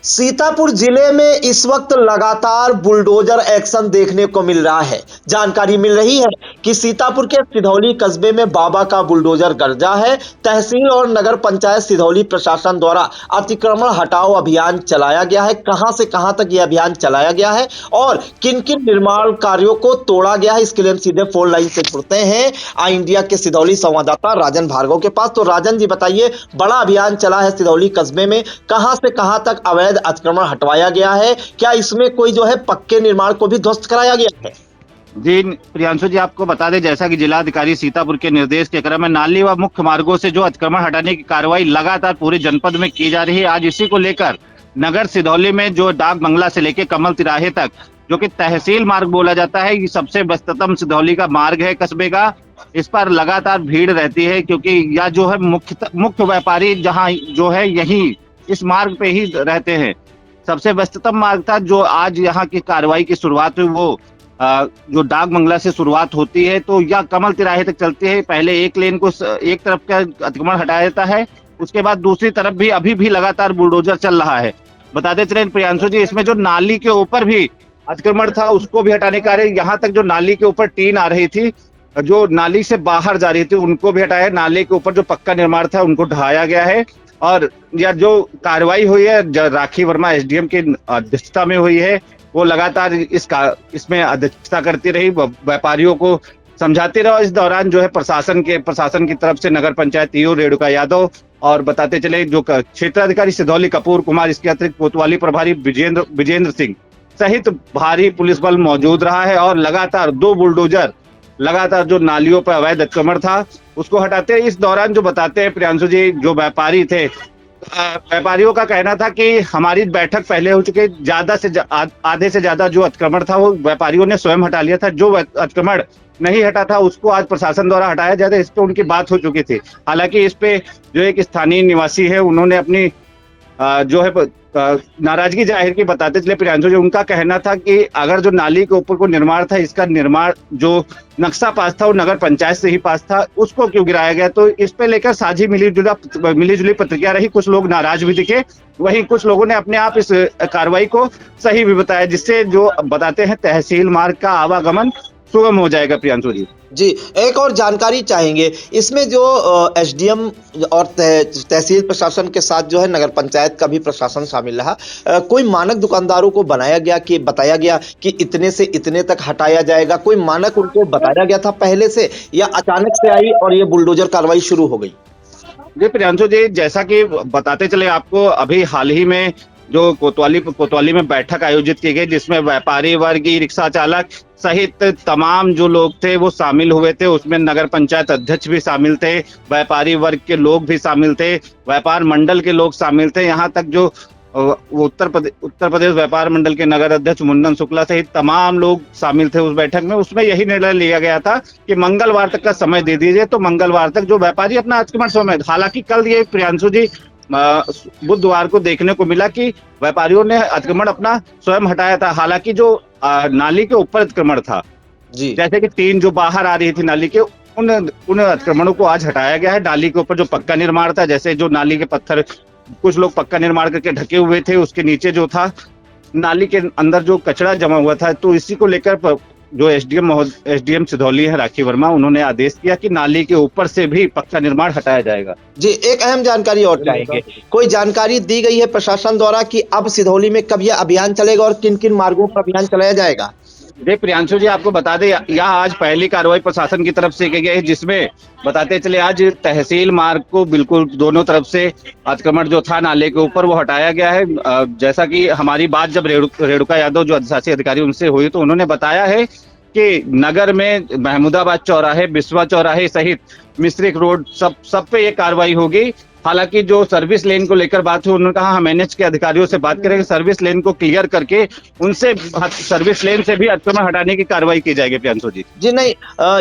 सीतापुर जिले में इस वक्त लगातार बुलडोजर एक्शन देखने को मिल रहा है। जानकारी मिल रही है कि सीतापुर के सिधौली कस्बे में बाबा का बुलडोजर गरजा है। तहसील और नगर पंचायत सिधौली प्रशासन द्वारा अतिक्रमण हटाओ अभियान चलाया गया है। कहां से कहां तक यह अभियान चलाया गया है और किन किन निर्माण कार्यों को तोड़ा गया है, इसके लिए हम सीधे फोन लाइन से जुड़ते हैं आई इंडिया के सिधौली संवाददाता राजन भार्गव के पास। तो राजन जी बताइए, बड़ा अभियान चला है सिधौली कस्बे में, कहां से कहां तक अवैध अतिक्रमण हटवाया गया है? क्या इसमें कोई जो है पक्के निर्माण को भी ध्वस्त कराया गया है? जी प्रियांशु जी, आपको बता दें, जैसा कि जिलाधिकारी सीतापुर के निर्देश के क्रम में नाली व मुख्य मार्गों से जो अतिक्रमण हटाने की कार्रवाई लगातार पूरे जनपद में की जा रही है। आज इसी को लेकर नगर सिधौली में जो डाक बंगला से लेकर कमल तिराहे तक, जो कि तहसील मार्ग बोला जाता है, ये सबसे व्यस्ततम सिधौली का मार्ग है कस्बे का। इस पर लगातार भीड़ रहती है क्योंकि यह जो है मुख्य व्यापारी जहाँ जो है यही इस मार्ग पे ही रहते हैं। सबसे व्यस्ततम मार्ग था। जो आज यहाँ की कार्रवाई की शुरुआत हुई वो जो डाक बंगला से शुरुआत होती है तो यह कमल तिराहे तक चलती है। पहले एक लेन को एक तरफ का अतिक्रमण हटाया जाता है, उसके बाद दूसरी तरफ भी अभी भी लगातार बुलडोजर चल रहा है। बताते चले प्रियांशु जी, इसमें जो नाली के ऊपर भी अतिक्रमण था उसको भी हटाने का कार्य, यहाँ तक जो नाली के ऊपर टीन आ रही थी, जो नाली से बाहर जा रही थी, उनको भी हटाया। नाले के ऊपर जो पक्का निर्माण था उनको ढहाया गया है। और यह जो कार्रवाई हुई है राखी वर्मा एसडीएम की अध्यक्षता में हुई है, वो लगातार इसमें अध्यक्षता करती रही, व्यापारियों को समझाती रहा। इस दौरान जो है प्रशासन की तरफ से नगर पंचायत ईओ रेणुका यादव और बताते चले जो क्षेत्राधिकारी सिधौली कपूर कुमार, इसके अतिरिक्त कोतवाली प्रभारी विजेंद्र सिंह सहित भारी पुलिस बल मौजूद रहा है। और लगातार 2 बुलडोजर लगातार जो नालियों पर अवैध अतिक्रमण था उसको हटाते हैं। इस दौरान जो बताते हैं प्रियांशु जी, जो व्यापारी थे, व्यापारियों का कहना था कि हमारी बैठक पहले हो चुकी है, आधे से ज्यादा जो अतिक्रमण था वो व्यापारियों ने स्वयं हटा लिया था। जो अतिक्रमण नहीं हटा था उसको आज प्रशासन द्वारा हटाया जाता है, इस पे उनकी बात हो चुकी थी। हालांकि इस पे जो एक स्थानीय निवासी है उन्होंने अपनी जो है नाराजगी जाहिर की। बताते चले प्रियांशु जी, उनका कहना था कि अगर जो नाली के ऊपर को निर्माण था, इसका निर्माण जो नक्शा पास था वो नगर पंचायत से ही पास था, उसको क्यों गिराया गया? तो इस पे लेकर साझी मिलीजुली प्रतिक्रिया रही। कुछ लोग नाराज भी दिखे, वहीं कुछ लोगों ने अपने आप इस कार्रवाई को सही भी बताया, जिससे जो बताते हैं तहसील मार्ग का आवागमन सुगम हो जाएगा। प्रियांशु जी, एक और जानकारी चाहेंगे, इसमें जो एसडीएम और तहसील प्रशासन के साथ जो है नगर पंचायत का भी प्रशासन शामिल रहा। कोई मानक दुकानदारों को बताया गया कि इतने से इतने तक हटाया जाएगा? कोई मानक उनको बताया गया था पहले से, या अचानक से आई और ये बुलडोजर कार्रवाई शुरू हो गई? जी प्रियांशु जी, जैसा कि बताते चले आपको, अभी हाल ही में जो कोतवाली में बैठक आयोजित की गई, जिसमें व्यापारी वर्ग, ई रिक्शा चालक सहित तमाम जो लोग थे वो शामिल हुए थे। उसमें नगर पंचायत अध्यक्ष भी शामिल थे, व्यापारी वर्ग के लोग भी शामिल थे, व्यापार मंडल के लोग शामिल थे, यहाँ तक जो उत्तर प्रदेश व्यापार मंडल के नगर अध्यक्ष मुंडन शुक्ला सहित तमाम लोग शामिल थे उस बैठक में। उसमें यही निर्णय लिया गया था कि मंगलवार तक का समय दे दीजिए, तो मंगलवार तक जो व्यापारी अपना अतिक्रमण समय। हालांकि कल ये प्रियांशु जी बुधवार को देखने को मिला कि व्यापारियों ने अतिक्रमण अपना स्वयं हटाया था। हालांकि जो नाली के ऊपर अतिक्रमण था जी, जैसे कि टीन जो बाहर आ रही थी नाली के, उन अतिक्रमणों को आज हटाया गया है। नाली के ऊपर जो पक्का निर्माण था, जैसे जो नाली के पत्थर कुछ लोग पक्का निर्माण करके ढके हुए थे, उसके नीचे जो था नाली के अंदर जो कचरा जमा हुआ था, तो इसी को लेकर जो एसडीएम सिधौली है राखी वर्मा, उन्होंने आदेश किया कि नाली के ऊपर से भी पक्का निर्माण हटाया जाएगा। जी, एक अहम जानकारी और चाहेंगे, कोई जानकारी दी गई है प्रशासन द्वारा कि अब सिधौली में कब यह अभियान चलेगा और किन किन मार्गों पर अभियान चलाया जाएगा? जी प्रियांशु जी, आपको बता दें, यहाँ आज पहली कार्रवाई प्रशासन की तरफ से की गई है, जिसमें बताते चले आज तहसील मार्ग को बिल्कुल दोनों तरफ से अतिक्रमण जो था नाले के ऊपर वो हटाया गया है। जैसा कि हमारी बात जब रेणुका यादव जो अधिशासी अधिकारी उनसे हुई, तो उन्होंने बताया है कि नगर में महमूदाबाद चौराहे, बिस्वा चौराहे सहित मिश्रिक रोड सब पे ये कार्रवाई होगी। हालांकि जो सर्विस लेन को लेकर बात हुई, उन्होंने कहा हम एनएच के अधिकारियों से बात करेंगे, सर्विस लेन को क्लियर करके उनसे सर्विस लेन से भी अतिक्रमण हटाने की कार्रवाई की जाएगी। प्रियांशु जी नहीं,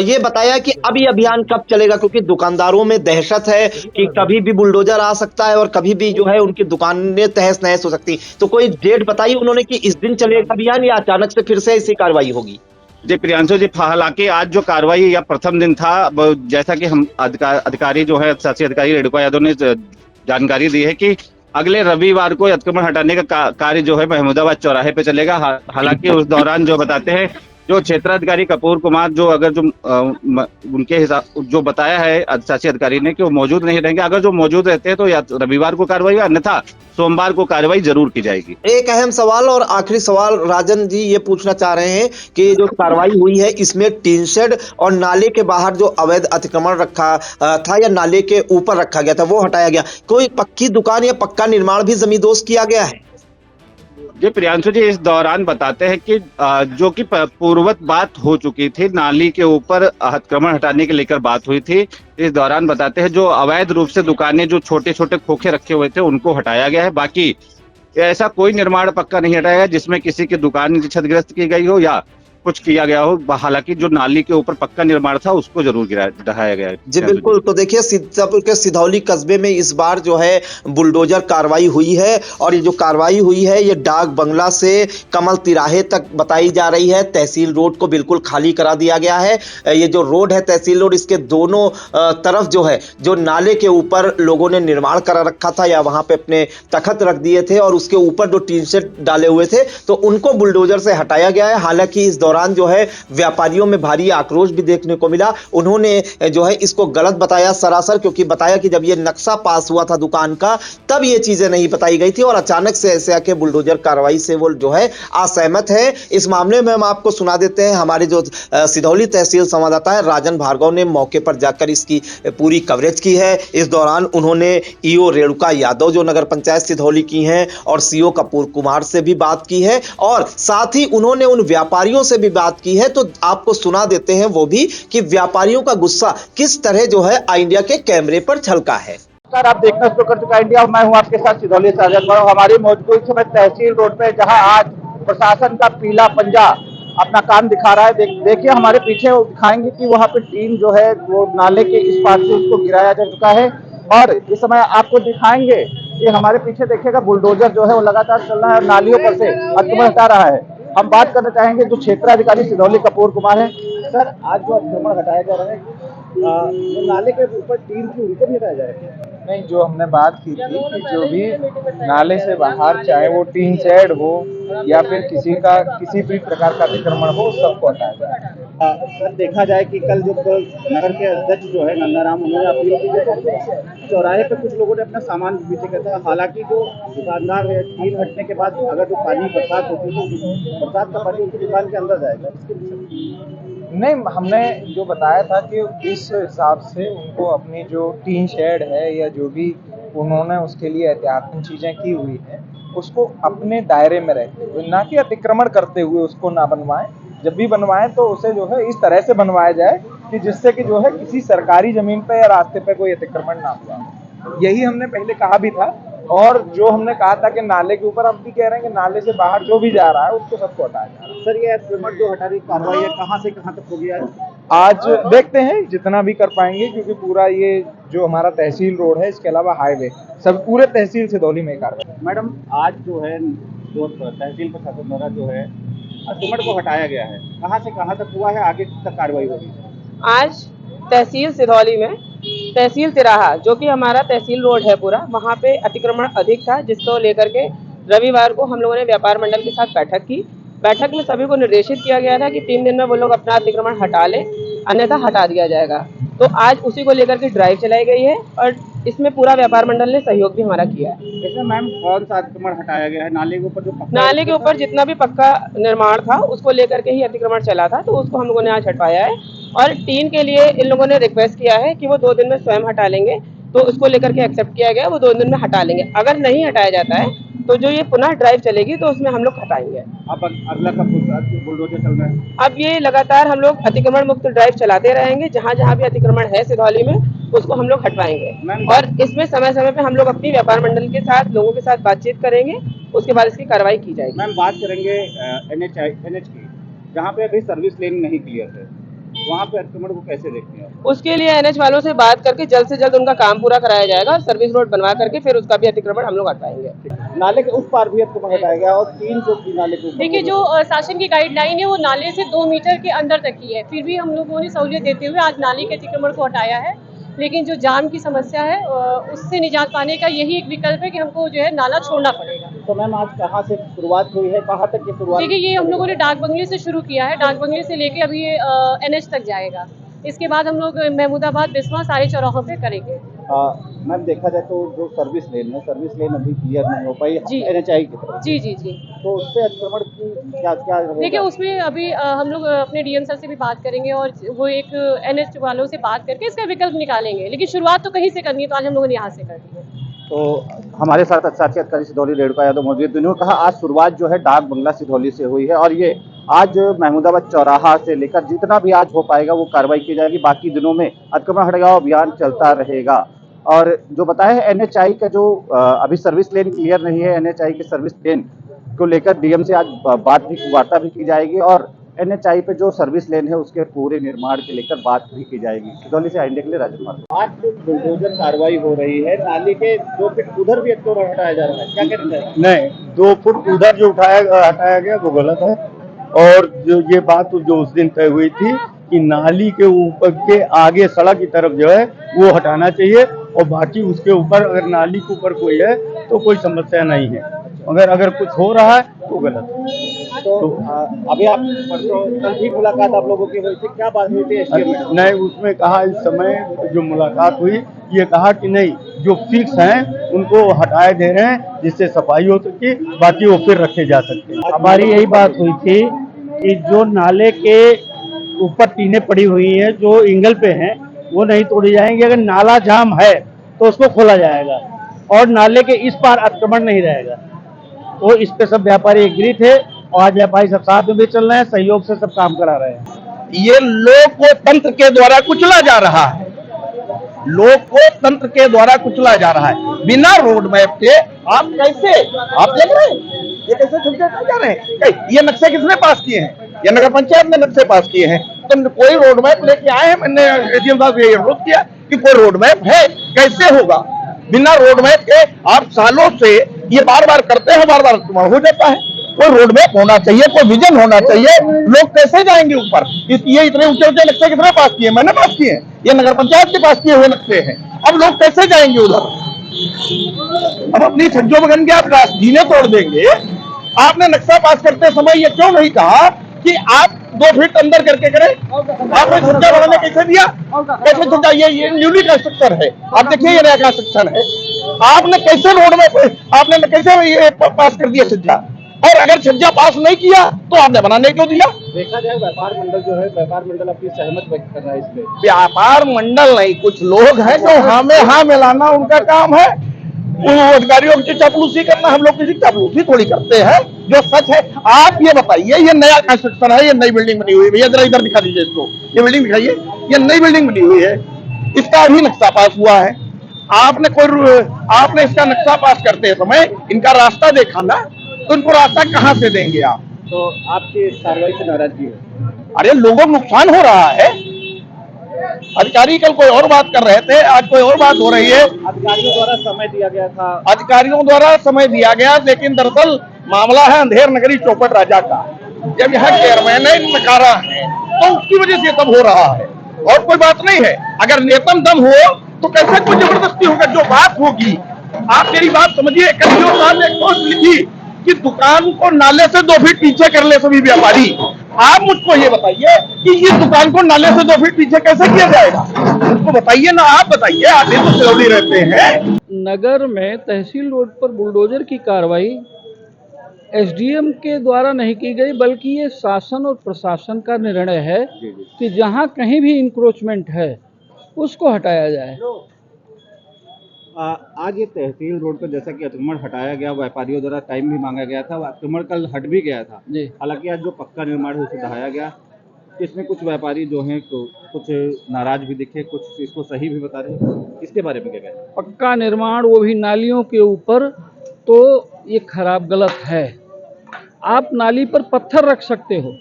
ये बताया कि अब ये अभियान कब चलेगा, क्योंकि दुकानदारों में दहशत है कि कभी भी बुलडोजर आ सकता है और कभी भी जो है उनकी दुकानें तहस नहस हो सकती। तो कोई डेट बताई उन्होंने कि इस दिन चलेगा अभियान, या अचानक से फिर से ऐसी कार्रवाई होगी? जी प्रियांशु जी, हालांकि आज जो कार्रवाई या प्रथम दिन था, जैसा कि हम अधिकारी जो है अधिकारी रेणुका यादव ने जानकारी दी है कि अगले रविवार को अतिक्रमण हटाने का कार्य जो है महमूदाबाद चौराहे पे चलेगा। हालांकि उस दौरान जो बताते हैं जो क्षेत्राधिकारी कपूर कुमार जो अगर जो उनके हिसाब जो बताया है शासी अधिकारी ने कि वो मौजूद नहीं रहेंगे, अगर जो मौजूद रहते हैं तो या रविवार को कार्रवाई अन्यथा सोमवार को कार्रवाई जरूर की जाएगी। एक अहम सवाल और आखिरी सवाल राजन जी ये पूछना चाह रहे हैं कि जो कार्रवाई हुई है इसमें टीन शेड और नाले के बाहर जो अवैध अतिक्रमण रखा था या नाले के ऊपर रखा गया था वो हटाया गया, कोई पक्की दुकान या पक्का निर्माण भी जमींदोज किया गया है? जी प्रियांशु जी, इस दौरान बताते हैं कि जो कि पूर्ववत बात हो चुकी थी, नाली के ऊपर अतिक्रमण हटाने के लेकर बात हुई थी। इस दौरान बताते हैं जो अवैध रूप से दुकानें जो छोटे छोटे खोखे रखे हुए थे उनको हटाया गया है। बाकी ऐसा कोई निर्माण पक्का नहीं हटाया गया जिसमें किसी की दुकान क्षतिग्रस्त की गई हो या कुछ किया गया हो। हालांकि जो नाली के ऊपर पक्का निर्माण था उसको जरूर ढहाया गया है। जी बिल्कुल, तो देखिए सीतापुर के सिधौली कस्बे में इस बार जो है बुलडोजर कार्रवाई हुई है और ये जो कार्रवाई हुई है ये डाक बंगला से कमल तिराहे तक बताई जा रही है। तहसील रोड को बिल्कुल खाली करा दिया गया है। ये जो रोड है तहसील रोड, इसके दोनों तरफ जो है जो नाले के ऊपर लोगों ने निर्माण करा रखा था या वहां पे अपने तखत रख दिए थे और उसके ऊपर जो टीन शेड डाले हुए थे तो उनको बुलडोजर से हटाया गया है। हालांकि इस दौरान जो है व्यापारियों में भारी आक्रोश भी देखने को मिला। उन्होंने जो है इसको गलत बताया सरासर, क्योंकि बताया कि जब ये नक्शा पास हुआ था दुकान का तब ये चीजें नहीं बताई गई थी और अचानक से ऐसे आके बुलडोजर कार्रवाई से वो जो है असहमत है। इस मामले में हम आपको सुना देते हैं, हमारे जो सिधौली तहसील संवाददाता है राजन भार्गव ने मौके पर जाकर इसकी पूरी कवरेज की है। इस दौरान उन्होंने ईओ रेणुका यादव जो नगर पंचायत सिधौली की हैं और सीओ कपूर कुमार से भी बात की है और साथ ही उन्होंने उन व्यापारियों से भी बात की है। तो आपको सुना देते हैं वो भी कि व्यापारियों का गुस्सा किस तरह जो है आई इंडिया के कैमरे पर झलका है। सर, आप देखना शुरू कर चुका इंडिया, मैं हूं आपके साथ सिधौली से आजाद और हमारी मौजूदगी इस समय तहसील रोड पे जहां आज प्रशासन का पीला पंजा अपना काम दिखा रहा है। देखिए हमारे पीछे वो दिखाएंगे कि वहां पे टीन जो है वो नाले के इस पार से उसको गिराया जा चुका है और इस समय आपको दिखाएंगे कि हमारे पीछे देखिएगा बुलडोजर जो है वो लगातार चल रहा है और नालियों पर से अतिक्रमण हटा रहा है। हम बात करना चाहेंगे जो क्षेत्राधिकारी सिधौली कपूर कुमार है। सर, आज जो अतिक्रमण हटाया जा रहा है जो नाले के ऊपर टीन थी उनको भी हटाया जा रहा है? नहीं, जो हमने बात की थी कि जो भी नाले से बाहर चाहे वो टीन शेड हो या फिर किसी भी प्रकार का अतिक्रमण हो सबको हटाया जाए। सर, देखा जाए कि कल जो नगर के अध्यक्ष जो है नंदाराम, उन्होंने अपील की चौराहे पे कुछ लोगों ने अपना सामान पीछे किया था। हालांकि जो दुकानदार है टीन हटने के बाद अगर जो पानी बरसात होती है तो बरसात का पानी उनकी दुकान के अंदर जाएगा, इसके नहीं, हमने जो बताया था कि इस हिसाब से उनको अपनी जो टीन शेड है या जो भी उन्होंने उसके लिए एहतियातन चीज़ें की हुई हैं उसको अपने दायरे में रहते हुए, ना कि अतिक्रमण करते हुए उसको ना बनवाएं। जब भी बनवाएं तो उसे जो है इस तरह से बनवाया जाए कि जिससे कि जो है किसी सरकारी जमीन पे या रास्ते पे कोई अतिक्रमण ना हुआ। यही हमने पहले कहा भी था और जो हमने कहा था कि नाले के ऊपर, अब भी कह रहे हैं कि नाले से बाहर जो भी जा रहा है उसको सबको हटाया जा रहा है। सर, ये अतिक्रमण जो हटाने की कार्रवाई है कहाँ से कहाँ तक होगी आज देखते हैं जितना भी कर पाएंगे, क्योंकि पूरा ये जो हमारा तहसील रोड है इसके अलावा हाईवे सब पूरे तहसील सिधौली में कार्रवाई। मैडम, आज जो है जो तहसील प्रशासन द्वारा जो है अतिक्रमण को हटाया गया है, कहाँ से कहाँ तक हुआ है, आगे तक कार्रवाई होगी? आज तहसील सिधौली में तहसील तिराहा जो कि हमारा तहसील रोड है पूरा, वहाँ पे अतिक्रमण अधिक था, जिसको लेकर के रविवार को हम लोगों ने व्यापार मंडल के साथ बैठक की। बैठक में सभी को निर्देशित किया गया था कि 3 दिन में वो लोग अपना अतिक्रमण हटा लें, अन्यथा हटा दिया जाएगा। तो आज उसी को लेकर के ड्राइव चलाई गई है और इसमें पूरा व्यापार मंडल ने सहयोग भी हमारा किया है। इसमें मैम कौन सा अतिक्रमण हटाया गया है? नाले के ऊपर जो नाले के ऊपर जितना भी पक्का निर्माण था उसको लेकर के ही अतिक्रमण चला था, तो उसको हम लोगों ने आज हटवाया है और टीन के लिए इन लोगों ने रिक्वेस्ट किया है कि वो 2 दिन में स्वयं हटा लेंगे, तो उसको लेकर के एक्सेप्ट किया गया, वो 2 दिन में हटा लेंगे। अगर नहीं हटाया जाता है तो जो ये पुनः ड्राइव चलेगी तो उसमें हम लोग हटाएंगे। अब अगला कब बुलडोजर चल रहा है? अब ये लगातार हम लोग अतिक्रमण मुक्त ड्राइव चलाते रहेंगे, जहाँ जहाँ भी अतिक्रमण है सिधौली में उसको हम लोग हटवाएंगे और इसमें समय समय पे हम लोग अपनी व्यापार मंडल के साथ लोगों के साथ बातचीत करेंगे, उसके बाद इसकी कार्रवाई की जाएगी। मैम, बात करेंगे NH की, जहाँ पे अभी सर्विस लेन नहीं क्लियर है, वहाँ पे अतिक्रमण को कैसे देखते हैं? उसके लिए NH वालों से बात करके जल्द से जल्द उनका काम पूरा कराया जाएगा और सर्विस रोड बनवा करके फिर उसका भी अतिक्रमण हम लोग हटाएंगे। नाले के उस पार भी अतिक्रमण हटाया गया और 3 जो नाले के ऊपर, देखिए जो शासन की गाइडलाइन है वो नाले से 2 मीटर के अंदर तक की है, फिर भी हम लोगों ने सहूलियत देते हुए आज नाले के अतिक्रमण को हटाया है लेकिन जो जाम की समस्या है उससे निजात पाने का यही एक विकल्प है कि हमको जो है नाला छोड़ना पड़ेगा। तो मैम आज कहाँ से शुरुआत हुई है, कहाँ तक की शुरुआत? देखिए, ये हम लोगों ने डाक बंगले से शुरू किया है, डाक बंगले से लेके अभी ये NH तक जाएगा। इसके बाद हम लोग महमूदाबाद, बिस्वा सारे चौराहों पे करेंगे। मैम देखा जाए तो जो सर्विस लेन अभी क्लियर नहीं हो पाई जी। NHI की तरफ, जी जी जी। तो उससे अतिक्रमण की क्या क्या देखिए, उसमें अभी हम लोग अपने डीएम सर से भी बात करेंगे और वो एक NH वालों से बात करके इसका विकल्प निकालेंगे, लेकिन शुरुआत तो कहीं से करनी है, तो आज हम लोगों ने यहाँ से कर दी है। तो हमारे साथ साक्षी अधिकारी सिधौली रेणुका यादव मौजूद थे। उन्होंने कहा आज शुरुआत जो है डाक बंगला सिधौली से हुई है और ये आज महमूदाबाद चौराहा से लेकर जितना भी आज हो पाएगा वो कार्रवाई की जाएगी। बाकी दिनों में अतिक्रमण हटाओ अभियान चलता रहेगा। और जो बताया है NHI का जो अभी सर्विस लेन क्लियर नहीं है, NHI के सर्विस लेन को लेकर डीएम से आज वार्ता भी की जाएगी और NHI पे जो सर्विस लेन है उसके पूरे निर्माण के लेकर बात भी की जाएगी। सिधौली से इंडिया के लिए राजन कुमार। आज बुलडोजर कार्रवाई हो रही है, नाली के 2 फीट उधर भी अतिक्रमण हटाया जा रहा है, क्या कहते हैं? नहीं, 2 फुट उधर जो हटाया गया वो गलत है। और जो ये बात जो उस दिन तय हुई थी कि नाली के ऊपर के आगे सड़क की तरफ जो है वो हटाना चाहिए और बाकी उसके ऊपर अगर नाली के ऊपर कोई है तो कोई समस्या नहीं है, मगर अगर कुछ हो रहा है तो गलत है। तो अभी आप परसों कल भी मुलाकात आप लोगों की हुई थी, क्या बात हुई थी SDM में? नहीं, उसमें कहा इस समय जो मुलाकात हुई ये कहा कि नहीं, जो फिक्स हैं उनको हटाए दे रहे हैं जिससे सफाई हो सके, बाकी वो फिर रखे जा सकते हैं। हमारी यही बात हुई थी कि जो नाले के ऊपर टीनें पड़ी हुई हैं जो एंगल पे हैं वो नहीं तोड़ी जाएंगी। अगर नाला जाम है तो उसको खोला जाएगा और नाले के इस पार अतिक्रमण नहीं रहेगा। तो इस पे सब व्यापारी एग्री थे और आज व्यापारी सब साथ में भी चल रहे हैं, सहयोग से सब काम करा रहे हैं। ये लोकतंत्र के द्वारा कुचला जा रहा है, लोकतंत्र के द्वारा कुचला जा रहा है। बिना रोड मैप के आप कैसे, आप देख रहे हैं ये कैसे चलते जा रहे हैं? ये नक्शे किसने पास किए हैं? ये नगर पंचायत ने नक्शे पास किए हैं। तो कोई रोड मैप लेके आए हैं, मैंने ADM साहब से अनुरोध किया कि कोई रोड मैप है, कैसे होगा बिना रोड मैप के? आप सालों से ये बार बार करते हैं, बार बार हो जाता है। कोई रोड मैप होना चाहिए, कोई विजन होना चाहिए। लोग कैसे जाएंगे ऊपर? ये इतने ऊंचे ऊंचे नक्शे किसने पास किए? मैंने पास किए हैं, ये नगर पंचायत के पास किए हुए नक्शे हैं। अब लोग कैसे जाएंगे उधर? अब अपनी छज्जों में गन के आप जीने तोड़ देंगे। आपने नक्शा पास करते समय ये क्यों नहीं कहा कि आप 2 फीट अंदर करके करें? आपने छज्जा बनाने कैसे दिया? कैसे छज्जा? ये न्यूली कंस्ट्रक्शन है, आप देखिए ये नया कंस्ट्रक्शन है। आपने कैसे रोड में आपने कैसे ये पास कर दिया छज्जा? और अगर छज्जा पास नहीं किया तो आपने बनाने क्यों दिया? देखा जाए व्यापार मंडल जो है, व्यापार मंडल अपनी सहमत व्यक्त कर रहा है इसमें। व्यापार मंडल नहीं, कुछ लोग हैं जो हमें हाँ मिलाना उनका काम है। उन अधिकारियों की चापलूसी करना, हम लोग किसी की चापलूसी थोड़ी करते हैं। जो सच है आप ये बताइए, ये नया कंस्ट्रक्शन है, ये नई बिल्डिंग बनी हुई है। भैया जरा इधर दिखा दीजिए इसको, ये बिल्डिंग दिखाइए, ये नई बिल्डिंग बनी हुई है, इसका अभी नक्शा पास हुआ है। आपने इसका नक्शा पास करते समय इनका रास्ता देखा ना, तो इनको रास्ता कहाँ से देंगे आप? तो आपकी इस कार्रवाई से नाराजगी है? अरे लोगों को नुकसान हो रहा है। अधिकारी कल कोई और बात कर रहे थे, आज कोई और बात हो रही है। अधिकारियों द्वारा समय दिया गया था, अधिकारियों द्वारा समय दिया गया, लेकिन दरअसल मामला है अंधेर नगरी चौपट राजा का। जब यहाँ चेयरमैन है, नकारा है, तो उसकी वजह से तब हो रहा है और कोई बात नहीं है। अगर नेतम दम हो तो कैसे कोई जबरदस्ती होगा? जो बात होगी, आप मेरी बात समझिए। कल साहब ने एक पोस्ट लिखी कि दुकान को नाले से 2 फीट पीछे कर ले सभी व्यापारी। आप मुझको ये बताइए कि ये दुकान को नाले से 2 फीट पीछे कैसे किया जाएगा? मुझको बताइए ना, आप बताइए, आप ये तो सिधौली रहते हैं। नगर में तहसील रोड पर बुलडोजर की कार्रवाई SDM के द्वारा नहीं की गई, बल्कि ये शासन और प्रशासन का निर्णय है कि जहां कहीं भी इंक्रोचमेंट है उसको हटाया जाए। आज ये तहसील रोड पर जैसा कि अतिक्रमण हटाया गया, व्यापारियों द्वारा टाइम भी मांगा गया था, अतिक्रमण कल हट भी गया था जी। हालांकि आज जो पक्का निर्माण है उसे ढहाया गया। इसमें कुछ व्यापारी जो हैं कुछ नाराज भी दिखे, कुछ इसको सही भी बता रहे हैं। इसके बारे में क्या कहते हैं? पक्का निर्माण, वो भी नालियों के ऊपर, तो ये खराब गलत है। आप नाली पर पत्थर रख सकते हो,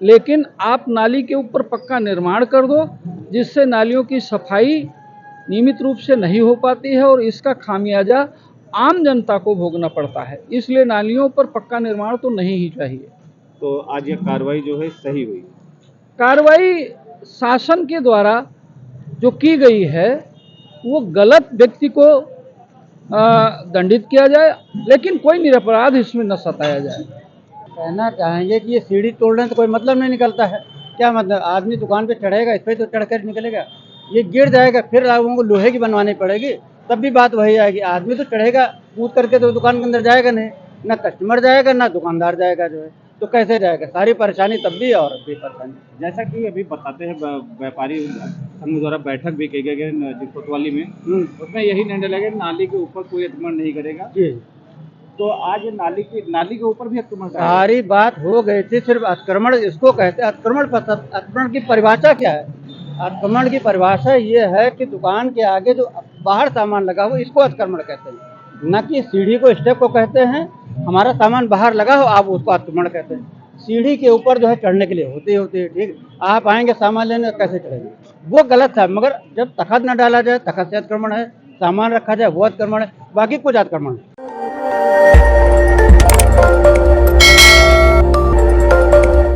लेकिन आप नाली के ऊपर पक्का निर्माण कर दो, जिससे नालियों की सफाई नियमित रूप से नहीं हो पाती है और इसका खामियाजा आम जनता को भोगना पड़ता है। इसलिए नालियों पर पक्का निर्माण तो नहीं ही चाहिए। तो आज ये कार्रवाई जो है सही हुई? कार्रवाई शासन के द्वारा जो की गई है वो गलत व्यक्ति को दंडित किया जाए, लेकिन कोई निरपराध इसमें न सताया जाए। कहना चाहेंगे कि ये सीढ़ी तोड़ने से कोई मतलब नहीं निकलता है। क्या मतलब, आदमी दुकान पे चढ़ेगा, इस पे तो चढ़कर निकलेगा, ये गिर जाएगा, फिर लोगों को लोहे की बनवानी पड़ेगी, तब भी बात वही आएगी। आदमी तो चढ़ेगा, कूद करके तो दुकान के अंदर जाएगा नहीं, ना कस्टमर जाएगा ना दुकानदार जाएगा, जो है तो कैसे जाएगा। सारी परेशानी तब भी और अब भी परेशानी। जैसा कि अभी बताते हैं व्यापारी संघ द्वारा बैठक भी की गई कोतवाली में, उसमें यही निर्णय लगे नाली के ऊपर कोई अतिक्रमण नहीं करेगा। जी, तो आज नाली के ऊपर भी अतिक्रमण करेगा। सारी बात हो गई थी, सिर्फ अतिक्रमण इसको कहते हैं। अतिक्रमण की परिभाषा क्या है? अतिक्रमण की परिभाषा ये है कि दुकान के आगे जो बाहर सामान लगा हो इसको अतिक्रमण कहते हैं, न कि सीढ़ी को स्टेप को कहते हैं। हमारा सामान बाहर लगा हो आप उसको अतिक्रमण कहते हैं। सीढ़ी के ऊपर जो है चढ़ने के लिए होती है, ठीक। आप आएंगे सामान लेने, कैसे चढ़ेंगे? वो गलत है। मगर जब तखत न डाला जाए, तखत से अतिक्रमण है, सामान रखा जाए वो अतिक्रमण है, बाकी कुछ अतिक्रमण है।